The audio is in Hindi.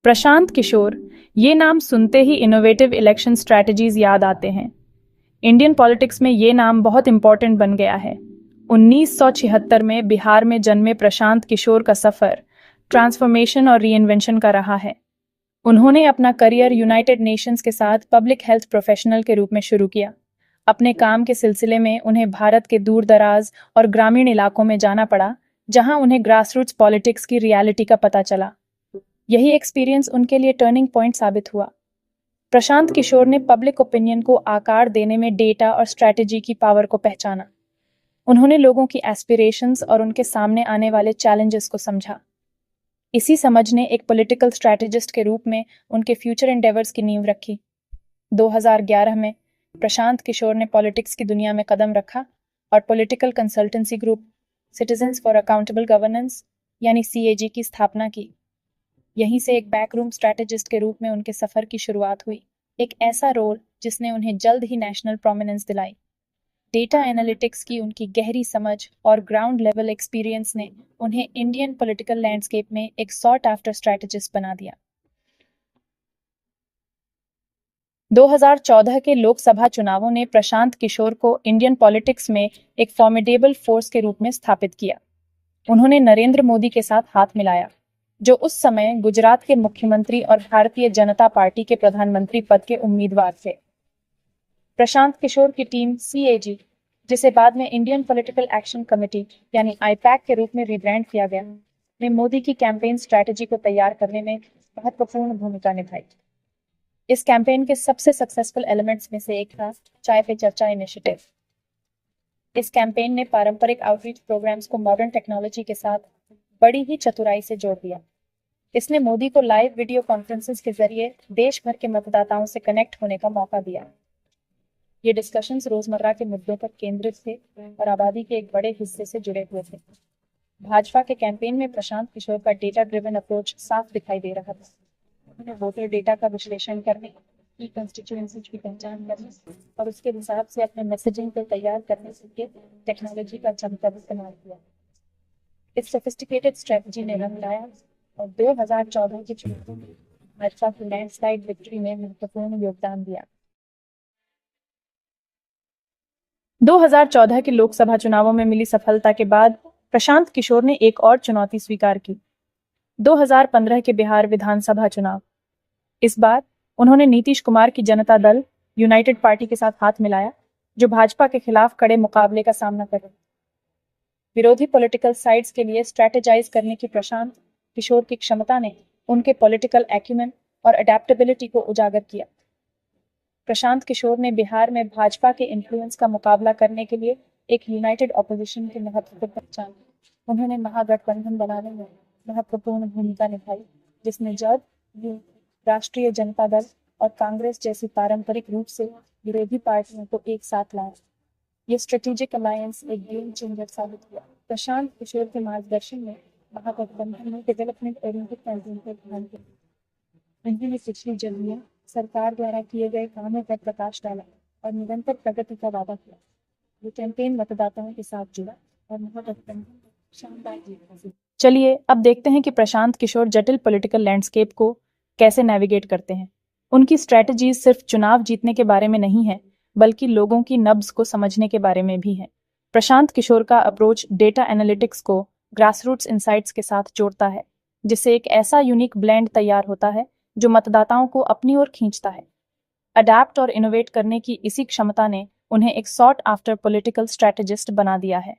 प्रशांत किशोर, ये नाम सुनते ही इनोवेटिव इलेक्शन स्ट्रैटेजीज याद आते हैं। इंडियन पॉलिटिक्स में ये नाम बहुत इंपॉर्टेंट बन गया है। 1976 में बिहार में जन्मे प्रशांत किशोर का सफर ट्रांसफॉर्मेशन और रीइन्वेंशन का रहा है। उन्होंने अपना करियर यूनाइटेड नेशंस के साथ पब्लिक हेल्थ प्रोफेशनल के रूप में शुरू किया। अपने काम के सिलसिले में उन्हें भारत के दूर दराज और ग्रामीण इलाकों में जाना पड़ा, जहां उन्हें ग्रासरूट्स पॉलिटिक्स की रियलिटी का पता चला। यही एक्सपीरियंस उनके लिए टर्निंग पॉइंट साबित हुआ। प्रशांत किशोर ने पब्लिक ओपिनियन को आकार देने में डेटा और स्ट्रैटेजी की पावर को पहचाना। उन्होंने लोगों की एस्पिरेशंस और उनके सामने आने वाले चैलेंजेस को समझा। इसी समझ ने एक पॉलिटिकल स्ट्रैटेजिस्ट के रूप में उनके फ्यूचर एंडेवर्स की नींव रखी। 2011 में प्रशांत किशोर ने पॉलिटिक्स की दुनिया में कदम रखा और political consultancy group citizens for accountable governance यानी CAG की स्थापना की। यहीं से एक बैकरूम स्ट्रैटेजिस्ट के रूप में उनके सफर की शुरुआत हुई, एक ऐसा रोल जिसने उन्हें जल्द ही नेशनल प्रोमिनेंस दिलाई। डेटा एनालिटिक्स की उनकी गहरी समझ और ग्राउंड लेवल एक्सपीरियंस ने उन्हें इंडियन पॉलिटिकल लैंडस्केप में एक सॉट आफ्टर स्ट्रैटेजिस्ट बना दिया। 2014 के लोकसभा चुनावों ने प्रशांत किशोर को इंडियन पॉलिटिक्स में एक फॉर्मिडेबल फोर्स के रूप में स्थापित किया। उन्होंने नरेंद्र मोदी के साथ हाथ मिलाया, जो उस समय गुजरात के मुख्यमंत्री और भारतीय जनता पार्टी के प्रधानमंत्री पद के उम्मीदवार थे। प्रशांत किशोर की टीम CAG, जिसे बाद में इंडियन पॉलिटिकल एक्शन कमेटी यानी IPAC के रूप में रिब्रांड किया गया, ने मोदी की कैंपेन स्ट्रैटेजी को तैयार करने में महत्वपूर्ण भूमिका निभाई। इस कैंपेन के सबसे सक्सेसफुल एलिमेंट्स में से एक था चाय पे चर्चा इनिशिएटिव। इस कैंपेन ने पारंपरिक आउटरीच प्रोग्राम्स को मॉडर्न टेक्नोलॉजी के साथ बड़ी ही चतुराई से जोड़ दिया। इसने मोदी को लाइव वीडियो कॉन्फ्रेंसेस के जरिए देश भर के मतदाताओं से कनेक्ट होने का मौका दिया। ये डिस्कशंस रोजमर्रा के मुद्दों पर केंद्रित थे और आबादी के एक बड़े हिस्से से जुड़े हुए थे। भाजपा के कैंपेन में प्रशांत किशोर का डेटा ड्रिवन अप्रोच साफ दिखाई दे रहा था। उन्हें वोटर डेटा का विश्लेषण करने, की कंस्टिट्यूएंसीज की पहचान करने और उसके हिसाब से अपने मैसेजिंग को तैयार करने के लिए टेक्नोलॉजी का जमकर इस्तेमाल किया। इस सोफिस्टिकेटेड स्ट्रेटजी ने रंग लाया और 2014 के चुनावों में भाजपा की लैंडस्लाइड विक्ट्री में महत्वपूर्ण योगदान दिया। 2014 के लोकसभा चुनावों में मिली सफलता के बाद प्रशांत किशोर ने एक और चुनौती स्वीकार की, 2015 के बिहार विधानसभा चुनाव। इस बार उन्होंने नीतीश कुमार की जनता दल यूनाइटेड पार्टी के साथ हाथ मिलाया, जो भाजपा के खिलाफ कड़े मुकाबले का सामना कर रही। विरोधी पॉलिटिकल साइड्स के लिए स्ट्रैटेजाइज करने की प्रशांत किशोर की क्षमता ने उनके पॉलिटिकल एक्यूमेन और अडेप्टेबिलिटी को उजागर किया। प्रशांत किशोर ने बिहार में भाजपा के इन्फ्लुएंस का मुकाबला करने के लिए एक यूनाइटेड ऑपोजिशन के महत्व को पहचाना। उन्होंने महागठबंधन बनाने में महत्वपूर्ण भूमिका निभाई, जिसमें जदयू, राष्ट्रीय जनता दल और कांग्रेस जैसी पारंपरिक रूप से विरोधी पार्टियों को एक साथ लाया। ये स्ट्रेटेजिक अलायंस एक गेम चेंजर साबित हुआ। प्रशांत किशोर के मार्गदर्शन में महागठबंधन ने डेवलपमेंट ओरिएंटेड कैंपेन पर ध्यान दिया। उन्होंने पिछली जदयू सरकार द्वारा किए गए कामों पर प्रकाश डाला और निरंतर प्रगति का वादा किया। ये कैंपेन मतदाताओं के साथ जुड़ा और महागठबंधन को शानदार जीत हासिल। चलिए अब देखते हैं कि प्रशांत किशोर जटिल पॉलिटिकल लैंडस्केप को कैसे नेविगेट करते हैं। उनकी स्ट्रैटेजीज सिर्फ चुनाव जीतने के बारे में नहीं है, बल्कि लोगों की नब्ज को समझने के बारे में भी है। प्रशांत किशोर का अप्रोच डेटा एनालिटिक्स को ग्रासरूट्स इनसाइट्स के साथ जोड़ता है, जिससे एक ऐसा यूनिक ब्लेंड तैयार होता है जो मतदाताओं को अपनी ओर खींचता है। अडैप्ट और इनोवेट करने की इसी क्षमता ने उन्हें एक सॉट आफ्टर पॉलिटिकल स्ट्रैटेजिस्ट बना दिया है।